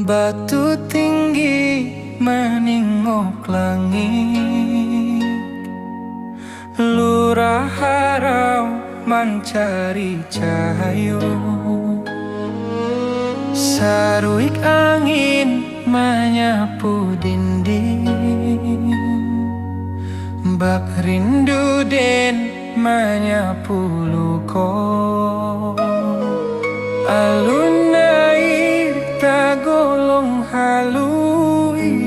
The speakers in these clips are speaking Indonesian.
Batu tinggi meningok langit, lurah harau mencari cahaya. Saruik angin menyapu dinding, bak rindu den menyapu luko. Alun air tagolong halui,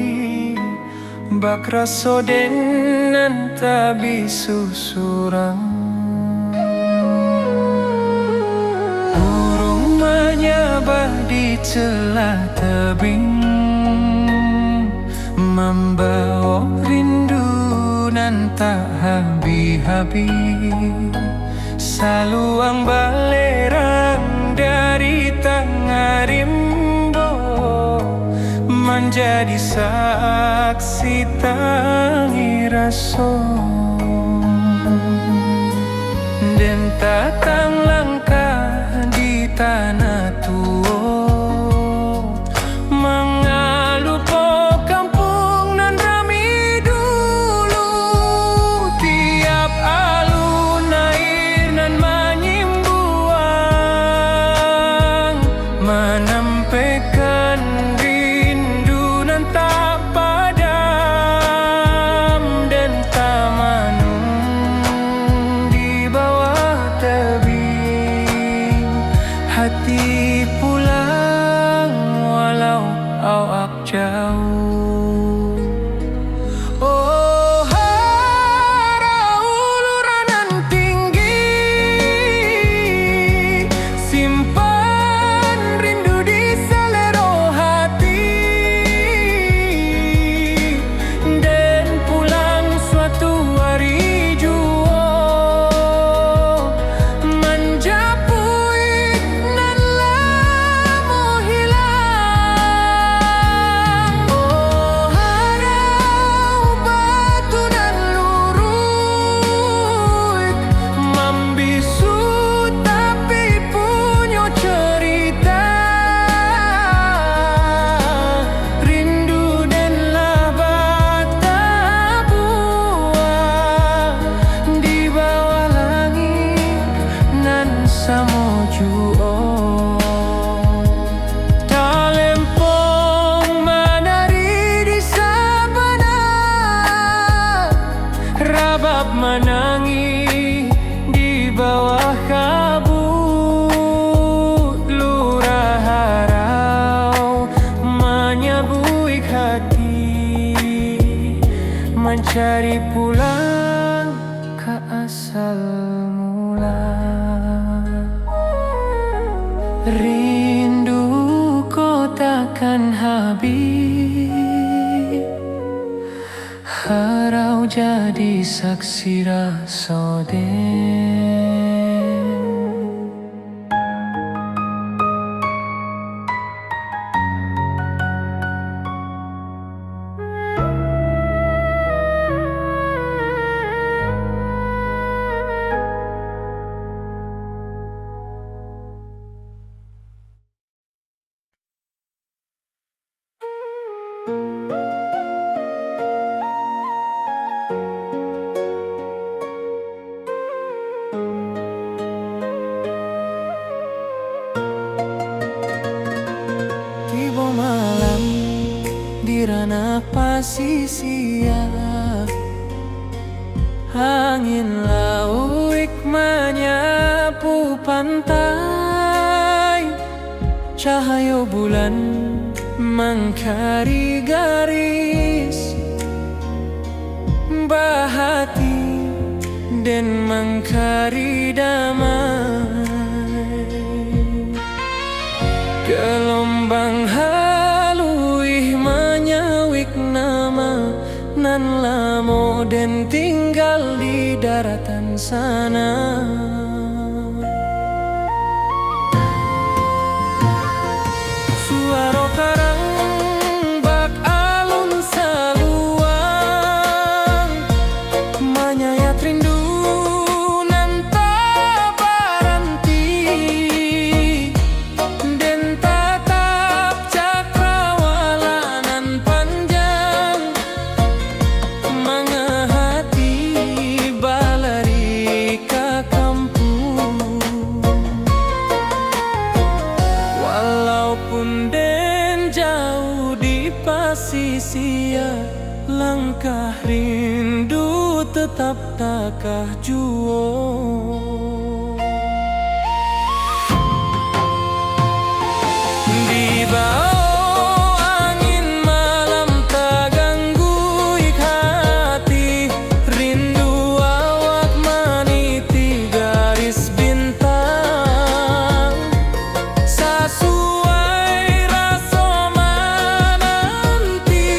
bak raso den tabi susurang. Burung menyabah di celah tebing, membawa rindu nan tak habis-habis. Saluang balerang dari tengah rimbo, menjadi saksi tangi raso. Dan tatang langkah di tanah tua, mengalu po kampung nan rami dulu. Tiap alun air nan menyimbuang, menampaikan rindu nan tak padam. Dan tamanung di bawah tebing, hati pulang walau awak jauh. Oh, harau luranan tinggi, simpan rindu di selero hati. Dan pulang suatu hari jua, menjapui nan lamo hilang. Oh, harau batu nan lurut, membisu tapi punya cerita. Rindu dan lah bata buah di bawah langit nan samojuo. Talempong menari di sabana, rabab menangi di bawah kabut. Lurah harau menyabuik hati, mencari pulang ke asal mula. Rindu kau takkan habis, harau jadi saksi rasa den. Tiba malam di ranah pasisia, angin lauik menyapu pantai. Cahaya bulan mengkari garis bahati dan mengkari damai. Gelombang halui menyawik nama nan lamo dan tinggal di daratan sana. Suara karang bak alun saluang, menyayat rindu nan tak berhenti. Dan tatap cakrawala sia-sia, langkah rindu tetap takah juo. Di bawah angin malam tak ganggu hati, rindu awak meniti garis bintang. Sesuai rasa menanti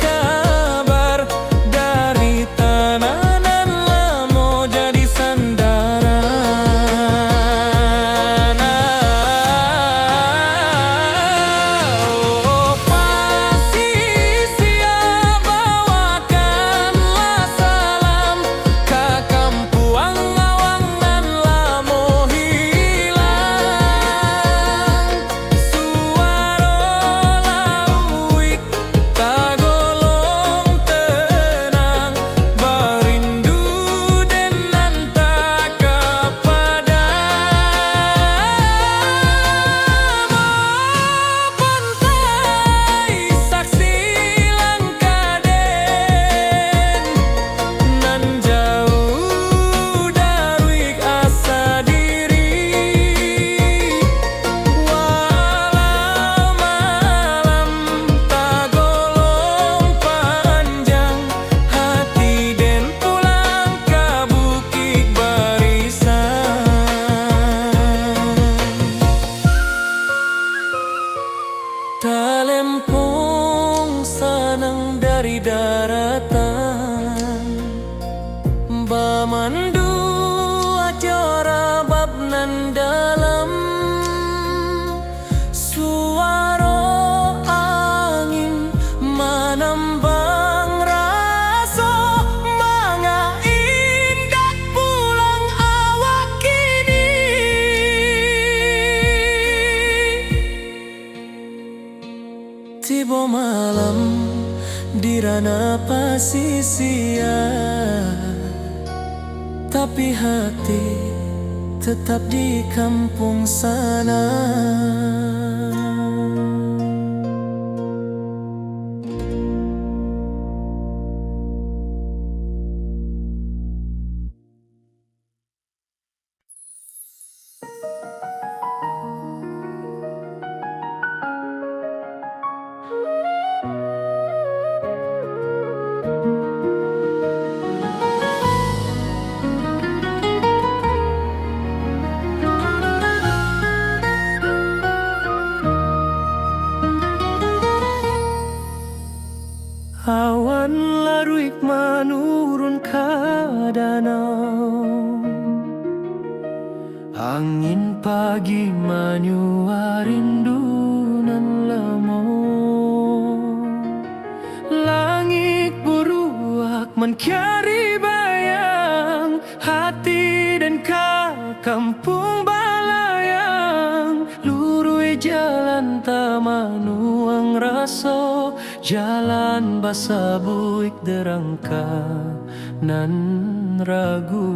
kabar dari tanah nan lamo jadi sandaran. Oh pasisia, bawakanlah salam ke kampuang awang nan lamo hilang. Suara lauik tagolong tenang, berindu denan tak pantai saksi langkaden nan jauh dari asa diri. Walau malam tagolong panjang, hati den pulang ke bukit barisan. Talempong sanang dari daratan, bamandu acara bab nan dalam. Suara angin menambang rasa, manga indah pulang awak kini. Tiba malam di ranah pasisia, tapi hati tetap di kampung sana. Awan laruik menurun ke danau, angin pagi menyua rindu nan lemo. Langit buruak mencari bayang, hati dan kampung balayang. Lurui jalan tamanuang raso, jalan basa buik derangka nan ragu.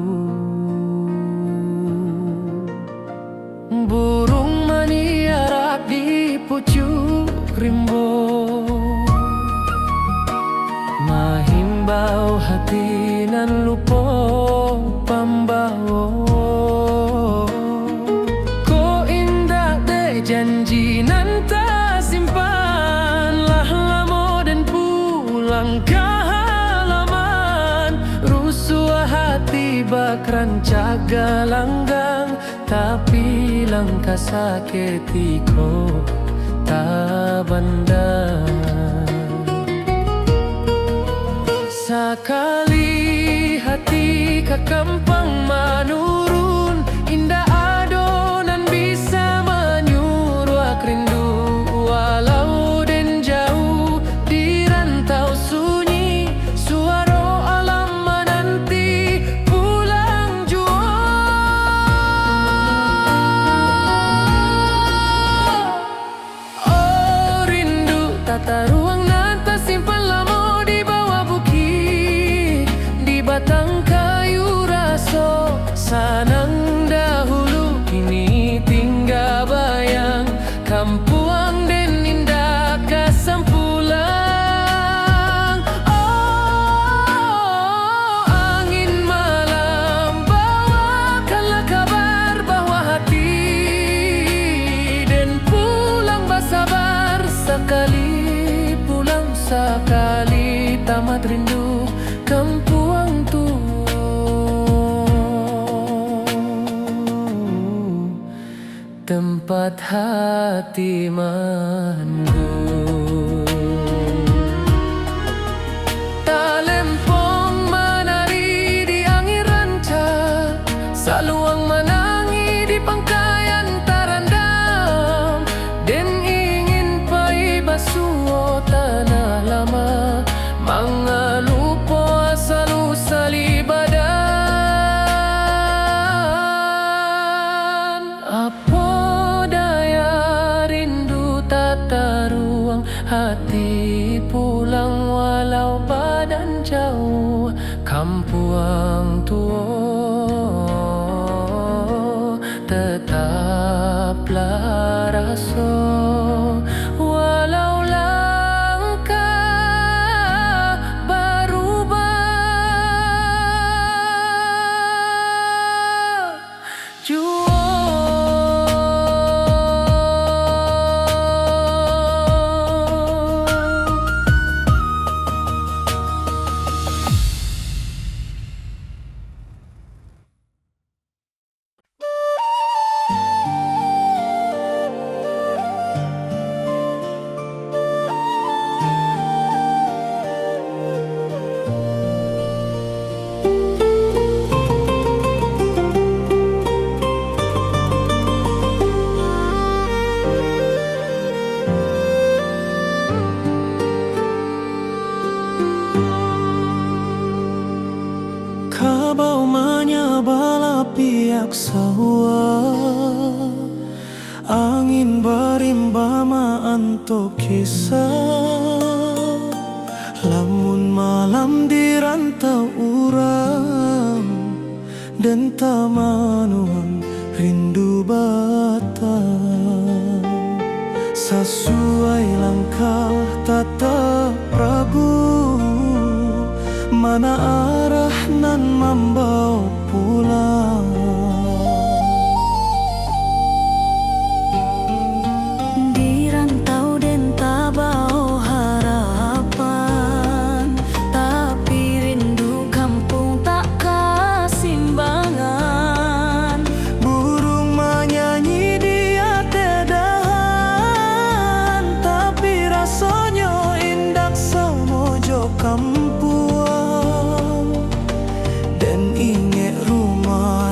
Burung maniarak di pucuk rimbo, mahimbau hati nan lupo pambawo. Ko indah de janji nan tak simpan, lah lamo dan pulang ke halaman. Rusuh hati bakran caga langgang, tapi langkah sakitiko tak bandang. Sekali hati ke kampung menurun, indah adonan bisa menyuruh rindu. Walau den jauh di rantau sunyi, suara alam menanti pulang jua. Oh rindu tata ruang nan tersimpan lama di bawah bukit, di batang kayu rasa. amat rindu kampung tuh, tempat hati mandu. Talempong menari di angin ranca, saluang menangi di pangkayan tarandam, dan ingin pai basuh tanah lama, mangalupo asal usali badan. Apo daya rindu tata ruang hati pulang walau badan jauh, kampung tua tetaplah raso, walau langkah berubah. Jua kabau menyabala piak sawah, angin berimbama antuk kisah. Lamun malam di rantau urang, dan tamanuan rindu batang. Sesuai langkah tatap ragu, mana arah nan membawa pulang. Di rantau dan tabau harapan, tapi rindu kampung tak kasimbangan. Burung menyanyi di atedahan, tapi rasanya indak semojo kampung. Dan ingat rumah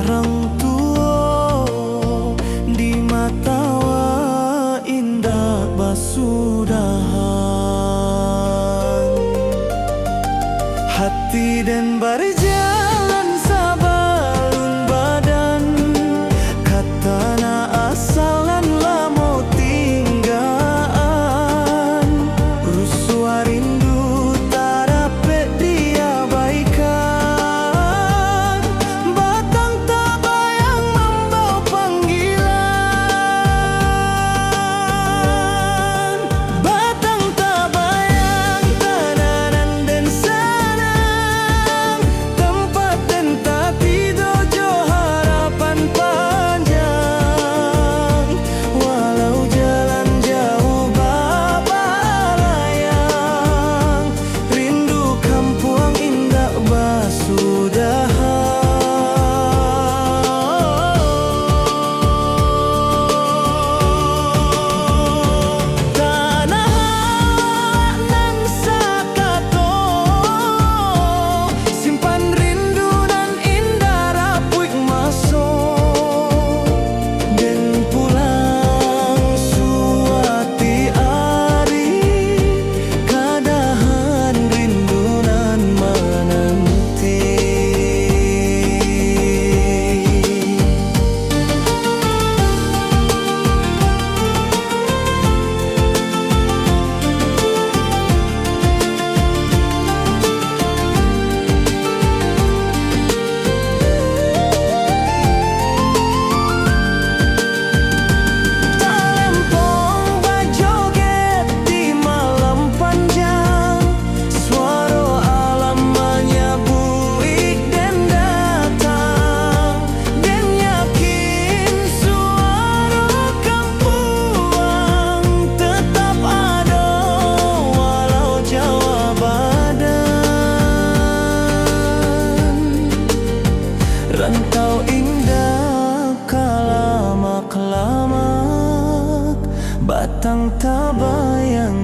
batang tabayang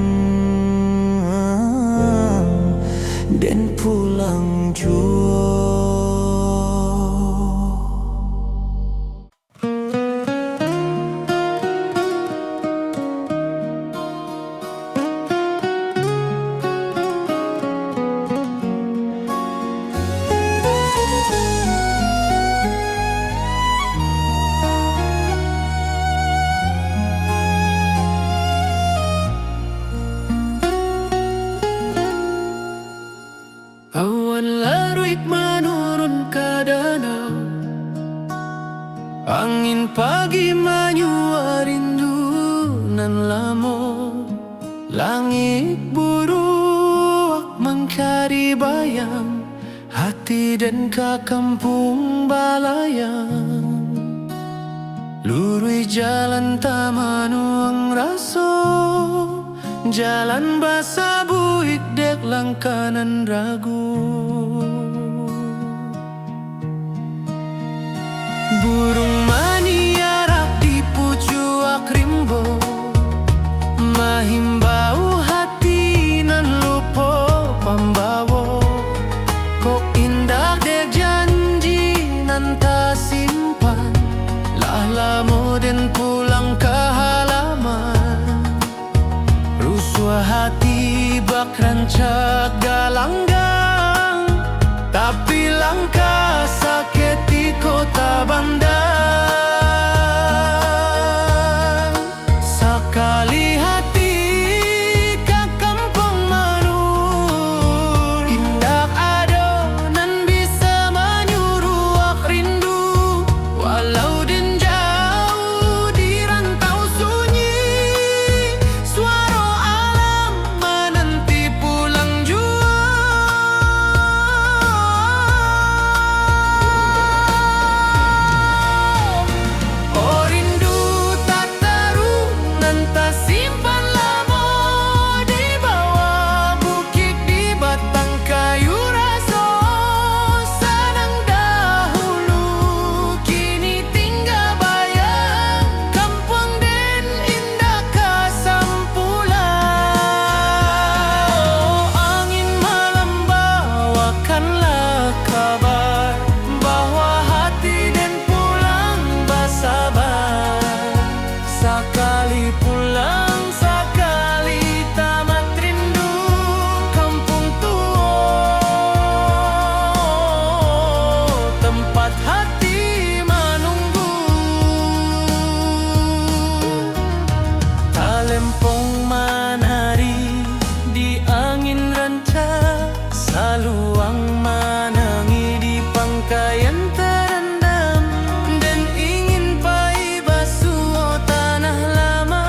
dan pulang jua. Awan larut menurun ke danau, angin pagi menyua rindu nan lamo. Langit buruak mengkari bayang, hati dan ke kampung balayang. Lurui jalan tamanuang raso, jalan basa buik dek langkanan ragu. Burung maniarak di pucuak rimbo, mahimbau hati nan lupo pambawo. Kok indah dek janji nan tak simpan, lamo den pulang ke halaman. Rusua hati bak rancak galanggang, tapi langkah sakit di kota Bandar. Sekali hati ke kampung manur, indah ado nan bisa menyuruh rindu. Walau den jauh di rantau sunyi, suara alam menanti pulang jua. Oh rindu tak taruh nan tak simpan lamo, di bawah bukit di batang kayu raso. Senang dahulu kini tinggal bayang, kampung den indah kasampulan. Oh angin malam bawakanlah kabar bahwa hati den pulang bersabar. Sekali pulang, sekali tamat rindu kampung tua, tempat hati menunggu. Talempong manari di angin ranca, saluang manangi di pangkaian terendam, dan ingin pai basuh tanah lama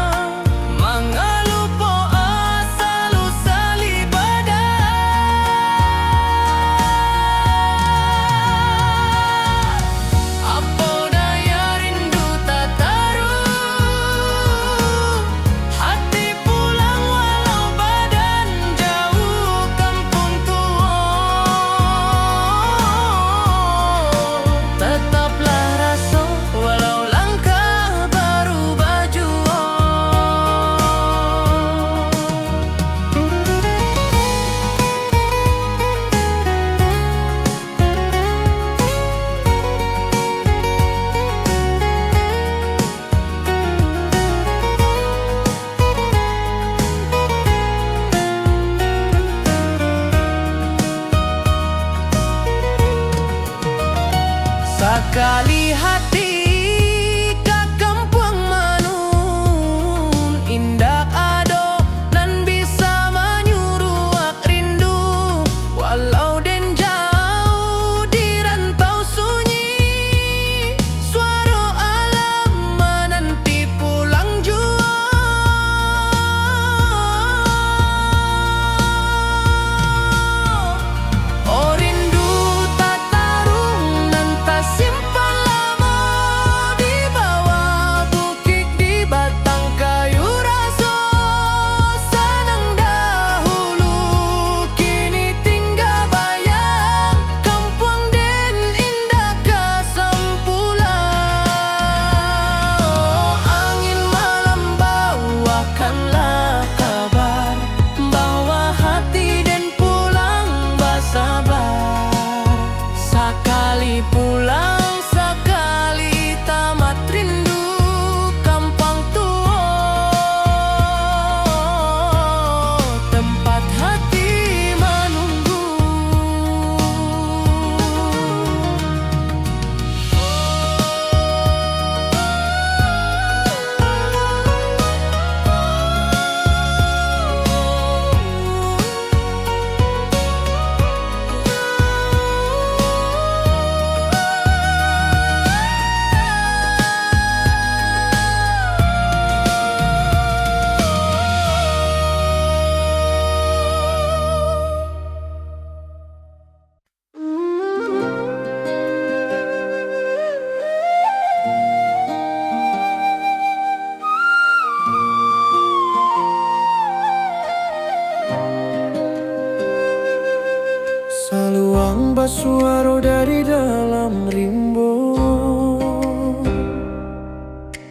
basuaro dari dalam rimbo,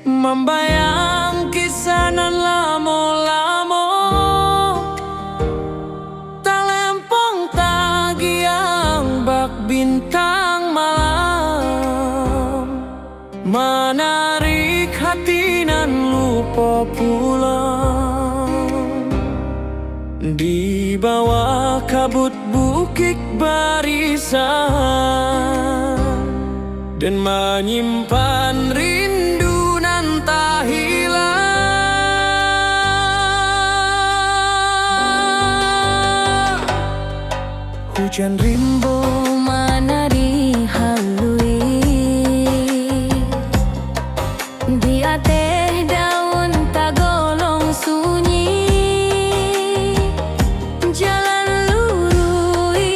membayang kisah nan lamo-lamo, talempong tagiang bak bintang malam, menarik hati nan lupa pulang. Di bawah kabut bukit barisan, dan menyimpan rindu nan tak hilang. Hujan rimbo mana dihalui, di ateh daun tagolong sunyi, jalan lurui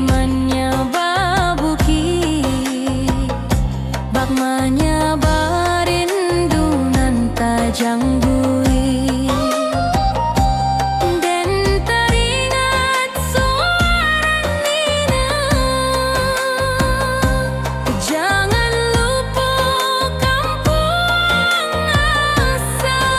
manya babuki, bak manya barindu nan tajang bui. Den teringat suara Nina, jangan lupa kampung asal.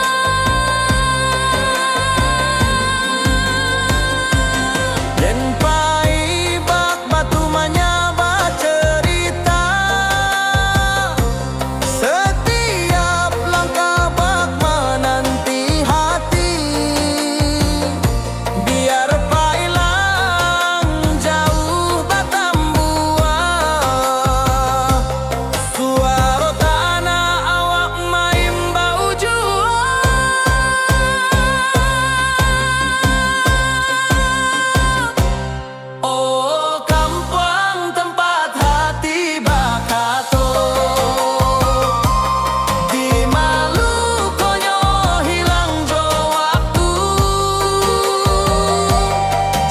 dan pai bak batu menyaba cerita, setiap langkah bak menanti hati, biar pailang jauh batambua, suara tanah awak main bau jua. Oh kampung tempat hati bakato, di Malukonyo hilang jo waktu,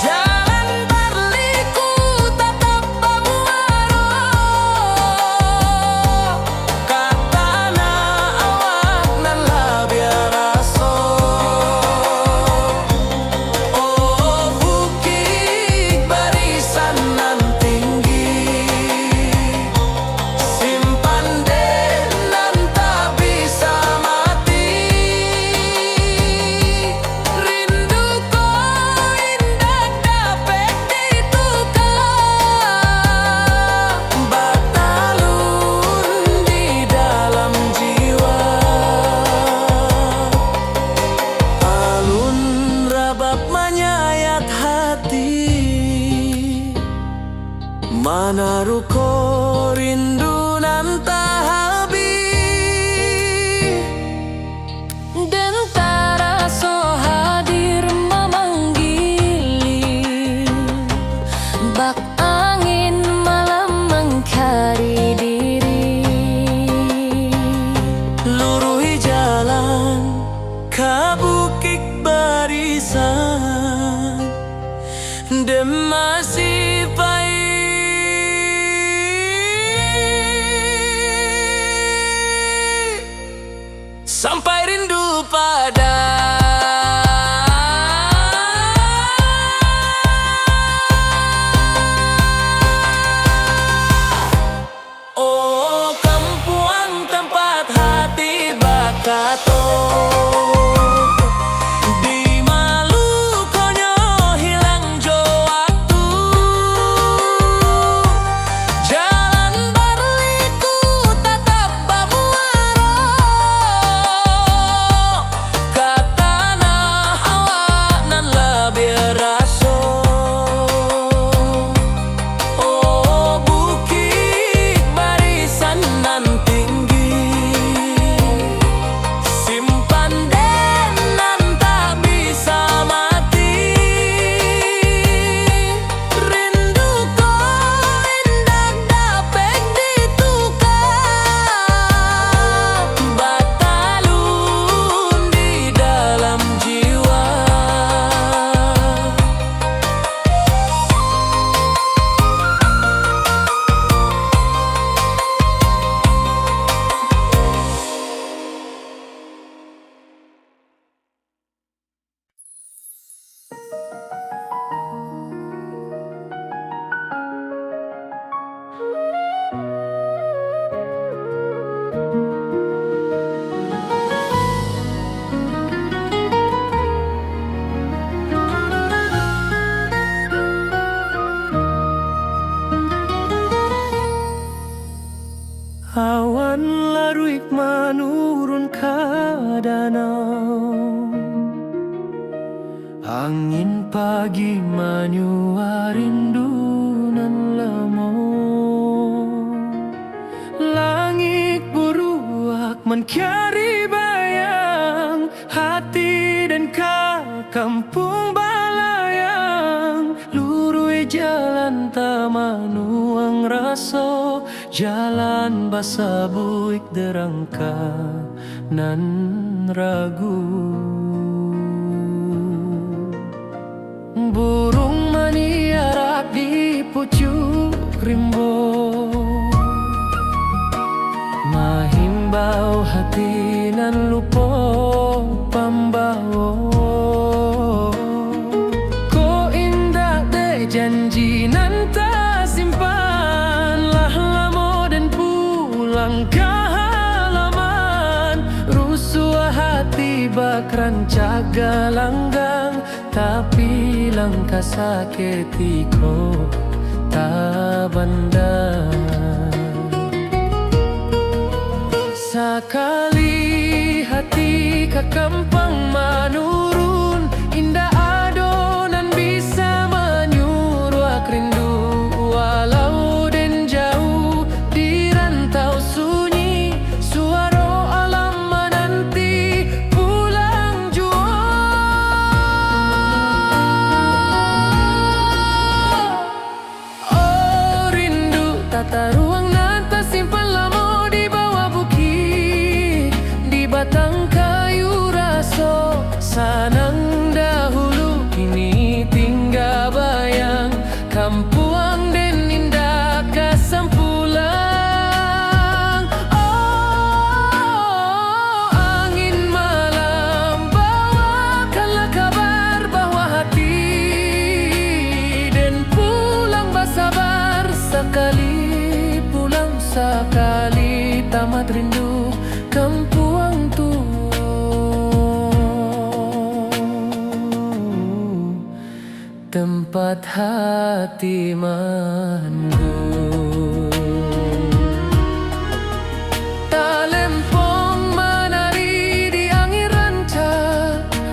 jalan berliku tetap bamuaro, katana awak nan labiar aso. Oh bukit barisan nan tinggi, simpan den nan tak bisa mati, rindu ko indah dapat ditukar, batalun di dalam jiwa, alun rabab menyayat hati, mana ruko rindu nan tak habis. Dan taraso hadir memanggili, bak angin malam mengkari diri. Lurui jalan ke bukit barisan, dan masih pahit sampai rindu pada oh kampung tempat hati bakato, di Malukonyo hilang jo waktu, bagi manyua rindu nan lemo. Langit buruak mencari bayang hati dan kampung balayang. Lurui jalan tamanuang raso, jalan basa buik derangka nan ragu. Burung maniarak di pucuk rimbo, mahimbau hati nan lupo pambawo. Ko indah de janji nan tak simpan, lah lamo dan pulang ke halaman. Rusuh hati bak rancak galanggang, tapi langkah sakitiko tak bandar. Sakali hati ke kampung menurun, indah adonan bisa menyuruh rindu. Walau den jauh di rantau sunyi, suara alam menanti pulang jua. Oh rindu tata ruang nan tersimpan lama di bawah bukit, di batang kayu raso. Sanang dahulu kini tinggal bayang, kampuang den indah kasampulang. Oh angin malam bawakanlah kabar bahwa hati den pulang bersabar. Sekali pulang sekali tamat rindu kampuang tu. Tempat hati manggung, talempong menari di angin ranca,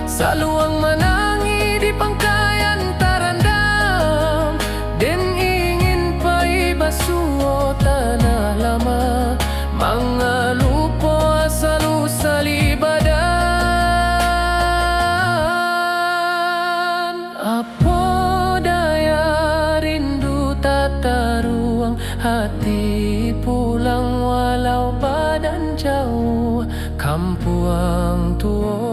saluang menangi di pangkayan tarandam. Den ingin pai basuh tanah lama, mangalupo asal usali badan. Apa daya rindu tata ruang hati pulang walau badan jauh kampuang tua.